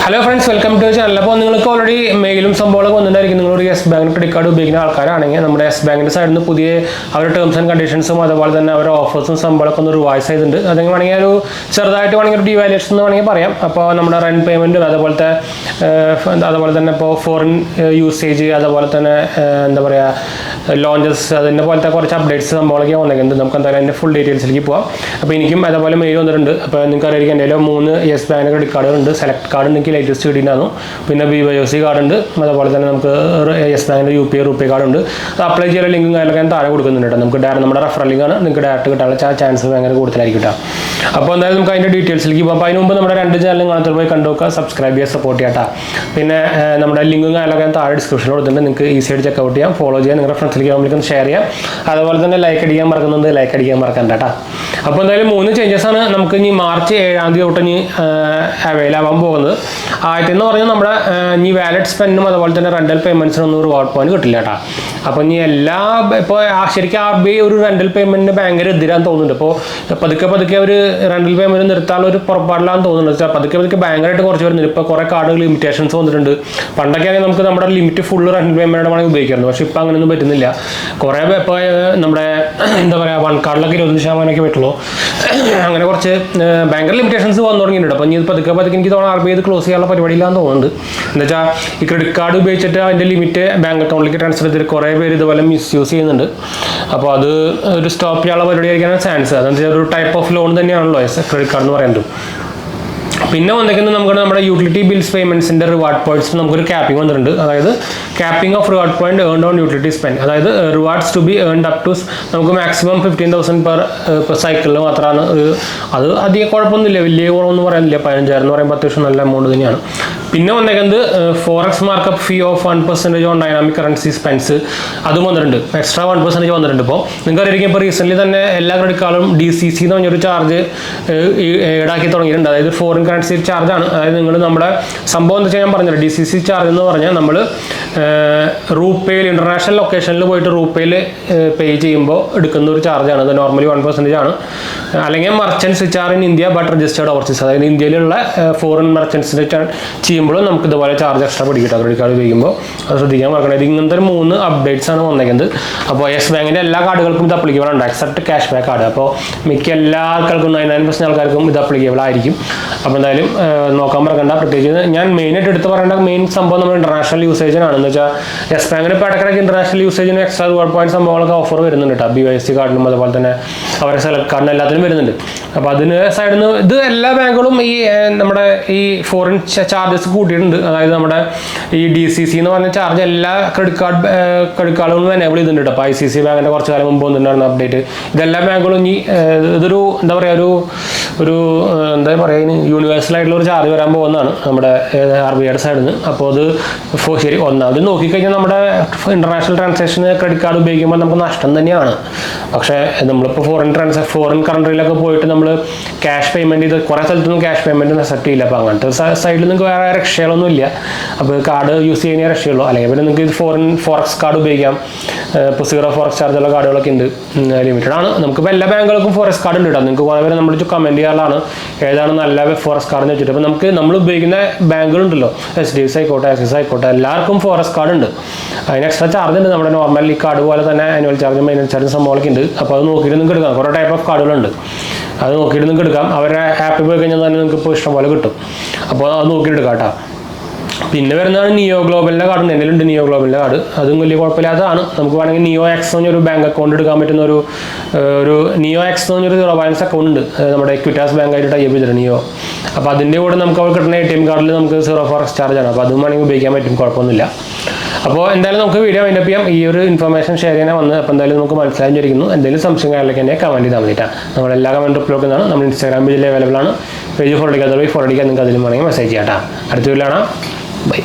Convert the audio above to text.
Hello friends, welcome to channel. അപ്പോൾ നിങ്ങൾക്ക് already മെയിലും സംഭവങ്ങളൊക്കെ വന്നിട്ടുണ്ടായിരിക്കും. നിങ്ങളൊരു യെസ് ബാങ്ക് ക്രെഡിറ്റ് കാർഡ് ഉപയോഗിക്കുന്ന ആൾക്കാരാണെങ്കിൽ നമ്മുടെ യെസ് ബാങ്കിൻ്റെ സൈഡിൽ നിന്ന് പുതിയ അവരുടെ ടേംസ് ആൻഡ് കണ്ടീഷൻസും അതുപോലെ തന്നെ അവരുടെ ഓഫേഴ്സും സംഭവങ്ങളൊക്കെ ഒന്ന് റിവൈസ് ചെയ്തിട്ടുണ്ട്. അതെങ്കിൽ വേണമെങ്കിൽ ഒരു ചെറുതായിട്ട് വേണമെങ്കിൽ ഒരു ഡിവാലുവേഷൻ എന്ന് വേണമെങ്കിൽ പറയാം. അപ്പോൾ നമ്മുടെ റെന്റ് പേയ്മെൻറ്റും അതുപോലെ തന്നെ ഇപ്പോൾ ഫോറിൻ യൂസേജ് അതുപോലെ തന്നെ എന്താ പറയുക ലോഞ്ചസ് അതിൻ്റെ പോലത്തെ കുറച്ച് അപ്ഡേറ്റ്സ് സംഭവങ്ങളൊക്കെ വന്നിട്ടുണ്ട്. നമുക്ക് എന്തായാലും അതിൻ്റെ ഫുൾ ഡീറ്റെയിൽസിലേക്ക് പോകാം. അപ്പോൾ എനിക്കും അതുപോലെ മെയിൽ വന്നിട്ടുണ്ട്. അപ്പോൾ നിങ്ങൾക്ക് അറിയാം എൻ്റെ 3 യെസ് ബാങ്ക് ക്രെഡിറ്റ് കാർഡുകളുണ്ട്. സെലക്ട് കാർഡ് എനിക്ക് ലേറ്റസ്റ്റ് കിട്ടിയിട്ടുണ്ടായിരുന്നു. പിന്നെ BYOC കാർഡ് ഉണ്ട്. അതുപോലെ തന്നെ നമുക്ക് യെസ് ബാങ്കിൻ്റെ UPI റുപേ കാർഡ് ഉണ്ട്. അത് അപ്ലൈ ചെയ്യാൻ ലിങ്കും കാര്യങ്ങളൊക്കെ ഞാൻ താഴെ കൊടുക്കുന്നുണ്ട്. നമുക്ക് നമ്മുടെ റെഫറൽ ലിങ്കാണ്. നിങ്ങൾക്ക് ഡയറക്റ്റ് കിട്ടാനുള്ള ചാൻസ് ഭയങ്കര കൂടുതലായിരിക്കും കേട്ടോ. അപ്പോൾ എന്തായാലും നമുക്ക് അതിൻ്റെ ഡീറ്റെയിൽസിലേക്ക് പോകാം. അപ്പോൾ അതിന് മുമ്പ് നമ്മുടെ 2 ചാനലും കാണാത്ത പോയി കണ്ടു നോക്കുക, സബ്സ്ക്രൈബ് ചെയ്യുക, സപ്പോർട്ട് ചെയ്യാം കേട്ടോ. പിന്നെ നമ്മുടെ ലിങ്കും കാര്യങ്ങളൊക്കെ ഞാൻ താഴെ ഡിസ്ക്രിപ്ഷനിൽ കൊടുത്തിട്ടുണ്ട്. നിങ്ങൾക്ക് ഈസി ആയിട്ട് ചെക്കൗട്ട് ചെയ്യാം, ഫോളോ ചെയ്യാം, നിങ്ങളുടെ ഫ്രണ്ട്സിലേക്ക് ആകുമ്പോഴേക്കും ഷെയർ ചെയ്യാം. അതുപോലെ തന്നെ ലൈക്ക് അടിക്കാൻ മറക്കണ്ട കേട്ടോ. അപ്പോൾ എന്തായാലും 3 ചേഞ്ചസ് ആണ് നമുക്ക് ഇനി മാർച്ച് 7-ാം തീയതി തൊട്ട് ഇനി അവൈലബിൾ ആവാൻ പോകുന്നത്. ആദ്യത്തെന്ന് പറഞ്ഞാൽ നമ്മുടെ ഇനി വാലറ്റ് സ്പെൻഡും അതുപോലെ തന്നെ റെൻ്റൽ പേയ്മെൻറ്റ്സിനൊന്നും റിവാർഡ് പോയിന്റ് കിട്ടില്ല കേട്ടോ. അപ്പോൾ ഇനി ഇപ്പോൾ ശരിക്കും RBI ഒരു റെൻ്റൽ പേയ്മെൻറ്റിന് ഭയങ്കര എതിരാന്ന് തോന്നുന്നുണ്ട്. ഇപ്പോൾ പതുക്കെ ഒരു റെൻ്റൽ പേയ്മെൻറ്റ് നിർത്താനുള്ള ഒരു പുറപ്പാടിലാന്ന് തോന്നുന്നുണ്ട്. പതുക്കെ ഭയങ്കരമായിട്ട് കുറച്ച് വരുന്നുണ്ട്. ഇപ്പോൾ കുറേ കാർഡുകൾ ലിമിറ്റേഷൻസ് വന്നിട്ടുണ്ട്. പണ്ടൊക്കെ ആണെങ്കിൽ നമുക്ക് നമ്മുടെ ലിമിറ്റ് ഫുള്ള് റെൻ്റൽ പേയ്മെൻറ്റ് വേണമെങ്കിൽ ഉപയോഗിക്കാറുണ്ട്. പക്ഷേ ഇപ്പോൾ അങ്ങനെയൊന്നും പറ്റുന്നില്ല. കുറേ ഇപ്പോൾ നമ്മുടെ എന്താ പറയുക 1 കാർഡിലൊക്കെ 20% പറ്റുള്ളൂ. അങ്ങനെ കുറച്ച് ഭയങ്കര ലിമിറ്റേഷൻസ് വന്നു തുടങ്ങിയിട്ടുണ്ട്. അപ്പോൾ ഇനി പതുക്കെ എനിക്ക് തോന്നുന്നു RBI ഇത് ക്ലോസ് ചെയ്യാനുള്ള പരിപാടിയിലാന്ന് തോന്നുന്നുണ്ട്. എന്താ വെച്ചാൽ ഈ ക്രെഡിറ്റ് കാർഡ് ഉപയോഗിച്ചിട്ട് അതിൻ്റെ ലിമിറ്റ് ബാങ്ക് അക്കൗണ്ടിലേക്ക് ട്രാൻസ്ഫർ ചെയ്തിട്ട് കുറേ പേര് ഇതുപോലെ മിസ്യൂസ് ചെയ്യുന്നുണ്ട്. അപ്പോൾ അത് ഒരു സ്റ്റോപ്പ് ചെയ്യാനുള്ള പരിപാടി ആയിരിക്കാനാണ് ചാൻസ്. അതെന്ന് വെച്ചാൽ ഒരു ടൈപ്പ് ഓഫ് ലോൺ തന്നെയാണല്ലോ ക്രെഡിറ്റ് കാർഡ് എന്ന് പറയുന്നത്. പിന്നെ വന്നിരിക്കുന്നത് നമ്മുടെ യൂട്ടിലിറ്റി ബിൽസ് പേയ്മെൻറ്റ്സിൻ്റെ റിവാർഡ് പോയിന്റ്സ് നമുക്കൊരു ക്യാപ്പിംഗ് വന്നിട്ടുണ്ട്. അതായത് capping of reward point earned on utility spend. അതായത് rewards to be earned up to നമുക്ക് മാക്സിമം 15,000 പെർ സൈക്കിളിൽ മാത്രമാണ്. അത് അധികം കുഴപ്പമൊന്നുമില്ല, വലിയ കുറവൊന്നും പറയാനില്ല. 15,000 എന്ന് പറയുമ്പോൾ അത്യാവശ്യം നല്ല എമൗണ്ട് തന്നെയാണ്. പിന്നെ വന്നേക്കുന്നത് forex markup fee of 1% on dynamic currency spends അതും വന്നിട്ടുണ്ട്. എക്സ്ട്രാ 1% വന്നിട്ടുണ്ട്. ഇപ്പോൾ നിങ്ങൾക്ക് അറിയാം, ഇപ്പോൾ റീസെൻ്റ്ലി തന്നെ എല്ലാ ക്രെഡിറ്റ് കാർഡും DCC എന്ന് പറഞ്ഞൊരു ചാർജ് ഈടാക്കി തുടങ്ങിയിട്ടുണ്ട്. അതായത് ഫോറിൻ കറൻസി ചാർജാണ്. അതായത് നിങ്ങൾ നമ്മുടെ സംഭവം എന്താ വെച്ചാൽ ഞാൻ പറഞ്ഞത് DCC ചാർജ് എന്ന് പറഞ്ഞാൽ നമ്മൾ റൂപേയിൽ ഇൻ്റർനാഷണൽ ലൊക്കേഷനിൽ പോയിട്ട് റൂപേയിൽ പേ ചെയ്യുമ്പോൾ എടുക്കുന്ന ഒരു ചാർജാണ്. അത് നോർമലി 1% ആണ്. അല്ലെങ്കിൽ merchants charge in India but registered overseas. അതായത് ഇന്ത്യയിലുള്ള ഫോറിൻ മർച്ചൻസിൻ്റെ ചെയ്യുമ്പോൾ നമുക്ക് ഇതുപോലെ ചാർജ് എക്സ്ട്രാ പിടിക്കട്ടോ ക്രെഡിറ്റ് കാർഡ് ഉപയോഗിക്കുമ്പോൾ. അത് ശ്രദ്ധിക്കാൻ മറക്കണം. ഇങ്ങനത്തെ 3 അപ്ഡേറ്റ്സ് ആണ് വന്നേക്കുന്നത്. അപ്പോൾ യെസ് ബാങ്കിൻ്റെ എല്ലാ കാർഡുകൾക്കും ഇത് അപ്ലിക്കബിൾ ഉണ്ട് എക്സെപ്റ്റ് ക്യാഷ് ബാക്ക് കാർഡ്. അപ്പോൾ മിക്ക എല്ലാ ആൾക്കാർക്കും 99% ആൾക്കാർക്കും ഇത് അപ്ലിക്കബിൾ ആയിരിക്കും. അപ്പോൾ എന്തായാലും നോക്കാൻ മറക്കണ്ട. പ്രത്യേകിച്ച് ഞാൻ മെയിനായിട്ട് എടുത്ത് പറയേണ്ട മെയിൻ സംഭവം നമ്മുടെ ഇൻ്റർനാഷണൽ യൂസേജിനാണ്. എന്ന് വെച്ചാൽ യെസ് ബാങ്കിന് ഇപ്പോൾ ഇടയ്ക്കിടയ്ക്ക് ഇൻ്റർനാഷണൽ യൂസേജിന് എക്സ്ട്രാ റിവാർഡ് പോയിന്റ് സംഭവങ്ങളൊക്കെ ഓഫർ വരുന്നുണ്ട് കേട്ടോ. BYOC കാർഡിനും അതുപോലെ തന്നെ അവരുടെ സെലക്ട് കാർഡിനും എല്ലാത്തിനും വരുന്നുണ്ട്. അപ്പോൾ അതിന് സൈഡിൽ നിന്ന് ഇത് എല്ലാ ബാങ്കുകളും ഈ നമ്മുടെ ഈ ഫോറിൻ ചാർജസ് കൂട്ടിയിട്ടുണ്ട്. അതായത് നമ്മുടെ ഈ DCC എന്ന് പറഞ്ഞ ചാർജ് എല്ലാ ക്രെഡിറ്റ് കാർഡുകളും എനേബിൾ ചെയ്തിട്ടുണ്ട്. അപ്പോൾ ICC ബാങ്കിൻ്റെ കുറച്ച് കാലം മുമ്പ് വന്നിട്ടുണ്ടായിരുന്ന അപ്ഡേറ്റ് ഇതെല്ലാ ബാങ്കുകളും ഇനി ഇതൊരു എന്താ പറയുക ഒരു എന്താ പറയുക യൂണിവേഴ്സൽ ആയിട്ടുള്ള ഒരു ചാർജ് വരാൻ പോകുന്നതാണ് നമ്മുടെ RBIയുടെ സൈഡിൽ നിന്ന്. അപ്പോൾ അത് ശരി ഒന്നാമത് നോക്കിക്കഴിഞ്ഞാൽ നമ്മുടെ ഇൻ്റർനാഷണൽ ട്രാൻസാക്ഷന് ക്രെഡിറ്റ് കാർഡ് ഉപയോഗിക്കുമ്പോൾ നമുക്ക് നഷ്ടം തന്നെയാണ്. പക്ഷേ നമ്മളിപ്പോൾ ഫോറിൻ കൺട്രിയിലൊക്കെ പോയിട്ട് നമ്മൾ ക്യാഷ് പേയ്മെൻറ്റ് ചെയ്ത് കുറേ സ്ഥലത്തൊന്നും ക്യാഷ് പേയ്മെൻറ്റ് അക്സെപ്റ്റ് ചെയ്യില്ല. അപ്പോൾ അങ്ങനത്തെ സൈഡിൽ നിങ്ങൾക്ക് വേറെ രക്ഷകളൊന്നും ഇല്ല. അപ്പോൾ കാർഡ് യൂസ് ചെയ്യുന്ന രക്ഷയുള്ളൂ. അല്ലെങ്കിൽ പിന്നെ നിങ്ങൾക്ക് ഫോറക്സ് കാർഡ് ഉപയോഗിക്കാം. ഇപ്പോൾ 0 ഫോറക്സ് ചാർജുള്ള കാർഡുകളൊക്കെ ഉണ്ട്. ലിമിറ്റഡ് ആണ്. നമുക്കിപ്പോൾ എല്ലാ ബാങ്കുകൾക്കും ഫോറക്സ് കാർഡ് ഉണ്ട് കേട്ടോ. നിങ്ങൾക്ക് കുറേ പേര് നമ്മൾ കമൻറ്റ് ചെയ്യാറുള്ളതാണ് ഏതാണ് നല്ല ഫോറക്സ് കാർഡ് എന്ന് വെച്ചിട്ട്. അപ്പോൾ നമ്മൾ ഉപയോഗിക്കുന്ന ബാങ്കുകളുണ്ടല്ലോ, HDFC ആയിക്കോട്ടെ, Axis ആയിക്കോട്ടെ, എല്ലാവർക്കും ഫോറക്സ് കാർഡ് ഉണ്ട്. അതിന് എക്സ്ട്രാ ചാർജ് ഉണ്ട്. നമ്മുടെ നോർമൽ ഈ കാർഡ് പോലെ തന്നെ ആനുവൽ ചാർജും മെയിൻ്റനൻസ് ചാർജും സംഭവമൊക്കെ ഉണ്ട്. അപ്പോൾ അത് നോക്കിയിട്ട് നിങ്ങൾക്ക് എടുക്കാം. കുറേ ടൈപ്പ് ഓഫ് കാർഡുകളുണ്ട്. അത് നോക്കിയിട്ട് നിങ്ങൾക്ക് എടുക്കാം. അവരുടെ ആപ്പിൽ പോയി കഴിഞ്ഞാൽ തന്നെ നിങ്ങൾക്ക് ഇപ്പോൾ ഇഷ്ടം പോലെ കിട്ടും. അപ്പോൾ അത് നോക്കിയിട്ട് എടുക്കാം കേട്ടോ. പിന്നെ വരുന്നതാണ് നിയോ ഗ്ലോബലിൻ്റെ കാർഡ്. എൻ്റെ ഉണ്ട് നിയോ ഗ്ലോബലിൻ്റെ കാർഡ്. അതും വലിയ കുഴപ്പമില്ലാത്തതാണ്. നമുക്ക് വേണമെങ്കിൽ നിയോ എക്സ് എന്ന് പറഞ്ഞൊരു ബാങ്ക് അക്കൗണ്ട് എടുക്കാൻ പറ്റുന്ന ഒരു നിയോ എക്സ് എന്ന് പറഞ്ഞൊരു 0 ബാലൻസ് അക്കൗണ്ട് ഉണ്ട്. നമ്മുടെ എക്വിറ്റാസ് ബാങ്കായിട്ട് ടൈപ്പ് ചെയ്തിട്ടുണ്ട് നിയോ. അപ്പോൾ അതിൻ്റെ കൂടെ നമുക്ക് അവർ കിട്ടുന്ന ATM കാർഡിൽ നമുക്ക് 0 ഫോറക്സ് ചാർജാണ്. അപ്പോൾ അതും വേണമെങ്കിൽ ഉപയോഗിക്കാൻ പറ്റും, കുഴപ്പമൊന്നുമില്ല. അപ്പോൾ എന്തായാലും നമുക്ക് വീഡിയോ വൈൻഡപ്പ് ചെയ്യാം. ഈ ഒരു ഇൻഫർമേഷൻ ഷെയർ ചെയ്യാൻ വന്നത്. അപ്പോൾ എന്തായാലും നമുക്ക് മനസ്സിലായിരിക്കുന്നു. എന്തെങ്കിലും സംശയം കാര്യങ്ങളൊക്കെ എന്നെ കമൻറ്റ് ചെയ്താൽ മതിയിട്ടാണ്. നമ്മളെല്ലാ കമൻറ്റ് റിപ്ലൈ കൊടുക്കുന്നതാണ്. നമ്മൾ Instagram പേജിൽ അവൈലബിൾ ആണ്. പേജ് ഫോളോ അടിക്കാതെ നിങ്ങൾക്ക് അതിലും വേണമെങ്കിൽ മെസ്സേജ് ചെയ്യാം കേട്ടോ. അടുത്ത വീഡിയോ കാണാം. ബൈ.